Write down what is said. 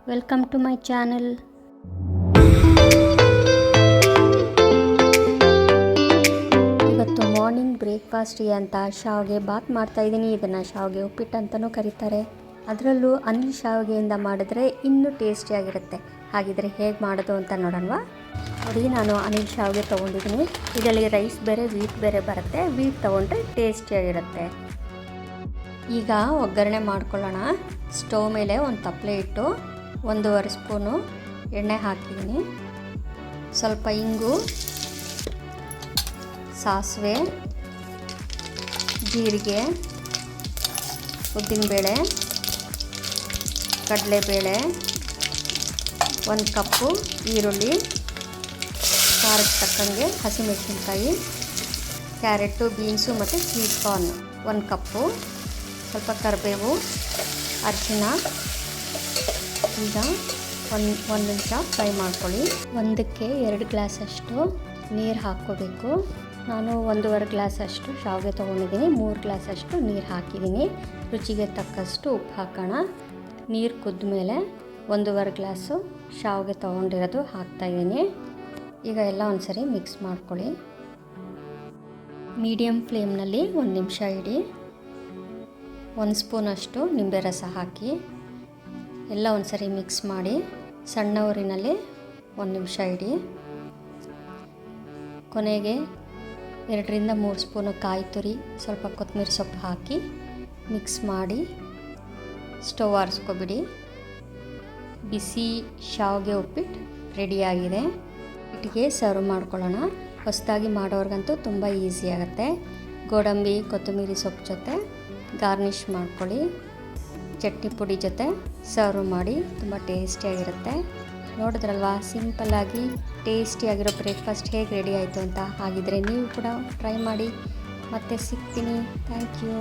Welcome to my channel. ಇವತ್ತು morning ಬ್ರೇಕ್ಫಾಸ್ಟಿಗೆ ಅಂತ ಶಾವಿಗೆ ಬಾತ್ ಮಾಡ್ತಾಯಿದ್ದೀನಿ. ಇದನ್ನು ಶಾವಿಗೆ ಉಪ್ಪಿಟ್ಟು ಅಂತಲೂ ಕರೀತಾರೆ. ಅದರಲ್ಲೂ ಅನಿಲ್ ಶಾವಿಗೆಯಿಂದ ಮಾಡಿದ್ರೆ ಇನ್ನೂ ಟೇಸ್ಟಿಯಾಗಿರುತ್ತೆ. ಹಾಗಿದ್ರೆ ಹೇಗೆ ಮಾಡೋದು ಅಂತ ನೋಡೋಣವಾ? ನೋಡಿ, ನಾನು ಅನಿಲ್ ಶಾವಿಗೆ ತೊಗೊಂಡಿದ್ದೀನಿ. ಇದರಲ್ಲಿ ರೈಸ್ ಬೇರೆ ವೀಟ್ ಬೇರೆ ಬರುತ್ತೆ. ವೀಟ್ ತೊಗೊಂಡ್ರೆ ಟೇಸ್ಟಿಯಾಗಿರುತ್ತೆ. ಈಗ ಒಗ್ಗರಣೆ ಮಾಡ್ಕೊಳ್ಳೋಣ. ಸ್ಟವ್ ಮೇಲೆ ಒಂದು ತಪ್ಪಲೆ ಇಟ್ಟು 1.5 ಸ್ಪೂನು ಎಣ್ಣೆ ಹಾಕಿದ್ದೀನಿ. ಸ್ವಲ್ಪ ಇಂಗು, ಸಾಸಿವೆ, ಜೀರಿಗೆ, ಉದ್ದಿನಬೇಳೆ, ಕಡಲೆಬೇಳೆ, 1 ಕಪ್ಪು ಈರುಳ್ಳಿ, ಖಾರಕ್ಕೆ ತಕ್ಕಂಗೆ ಹಸಿಮೆಣಸಿನ್ಕಾಯಿ, ಕ್ಯಾರೆಟು, ಬೀನ್ಸು ಮತ್ತು ಸ್ವೀಟ್ ಕಾರ್ನ್ 1 ಕಪ್ಪು, ಸ್ವಲ್ಪ ಕರಿಬೇವು, ಅರಿಶಿನ. ಈಗ ಒಂದು ನಿಮಿಷ ಫ್ರೈ ಮಾಡ್ಕೊಳ್ಳಿ. 2 ಗ್ಲಾಸಷ್ಟು ನೀರು ಹಾಕ್ಕೋಬೇಕು. ನಾನು 1.5 ಗ್ಲಾಸಷ್ಟು ಶಾವಿಗೆ ತೊಗೊಂಡಿದ್ದೀನಿ. 3 ಗ್ಲಾಸಷ್ಟು ನೀರು ಹಾಕಿದ್ದೀನಿ. ರುಚಿಗೆ ತಕ್ಕಷ್ಟು ಉಪ್ಪು ಹಾಕೋಣ. ನೀರು ಕುದ್ದ ಮೇಲೆ 1.5 ಗ್ಲಾಸು ಶಾವಿಗೆ ತೊಗೊಂಡಿರೋದು ಹಾಕ್ತಾಯಿದ್ದೀನಿ. ಈಗ ಎಲ್ಲ ಒಂದ್ಸರಿ ಮಿಕ್ಸ್ ಮಾಡ್ಕೊಳ್ಳಿ. ಮೀಡಿಯಮ್ ಫ್ಲೇಮ್ನಲ್ಲಿ 1 ನಿಮಿಷ ಇಡಿ. 1 ಸ್ಪೂನಷ್ಟು ನಿಂಬೆ ರಸ ಹಾಕಿ ಎಲ್ಲ ಒಂದ್ಸರಿ ಮಿಕ್ಸ್ ಮಾಡಿ ಸಣ್ಣ ಊರಿನಲ್ಲಿ 1 ನಿಮಿಷ ಇಡಿ. ಕೊನೆಗೆ 2-3 ಸ್ಪೂನು ಕಾಯಿ ತುರಿ, ಸ್ವಲ್ಪ ಕೊತ್ತಂಬರಿ ಸೊಪ್ಪು ಹಾಕಿ ಮಿಕ್ಸ್ ಮಾಡಿ ಸ್ಟವ್ ಆರಿಸ್ಕೊಬಿಡಿ. ಬಿಸಿ ಶಾವಿಗೆ ಉಪ್ಪಿಟ್ಟು ರೆಡಿಯಾಗಿದೆ. ಉಪ್ಪಿಟ್ಟಿಗೆ ಸರ್ವ್ ಮಾಡ್ಕೊಳ್ಳೋಣ. ಹೊಸದಾಗಿ ಮಾಡೋರ್ಗಂತೂ ತುಂಬ ಈಸಿ ಆಗುತ್ತೆ. ಗೋಡಂಬಿ, ಕೊತ್ತಂಬರಿ ಸೊಪ್ಪು ಜೊತೆ ಗಾರ್ನಿಷ್ ಮಾಡ್ಕೊಳ್ಳಿ. ಚಟ್ನಿ ಪುಡಿ ಜೊತೆ ಸರ್ವ್ ಮಾಡಿ. ತುಂಬ ಟೇಸ್ಟಿಯಾಗಿರುತ್ತೆ. ನೋಡಿದ್ರಲ್ವಾ, ಸಿಂಪಲ್ಲಾಗಿ ಟೇಸ್ಟಿಯಾಗಿರೋ ಬ್ರೇಕ್ಫಾಸ್ಟ್ ಹೇಗೆ ರೆಡಿ ಆಯಿತು ಅಂತ. ಹಾಗಿದ್ರೆ ನೀವು ಕೂಡ ಟ್ರೈ ಮಾಡಿ. ಮತ್ತೆ ಸಿಗ್ತೀನಿ. Thank you.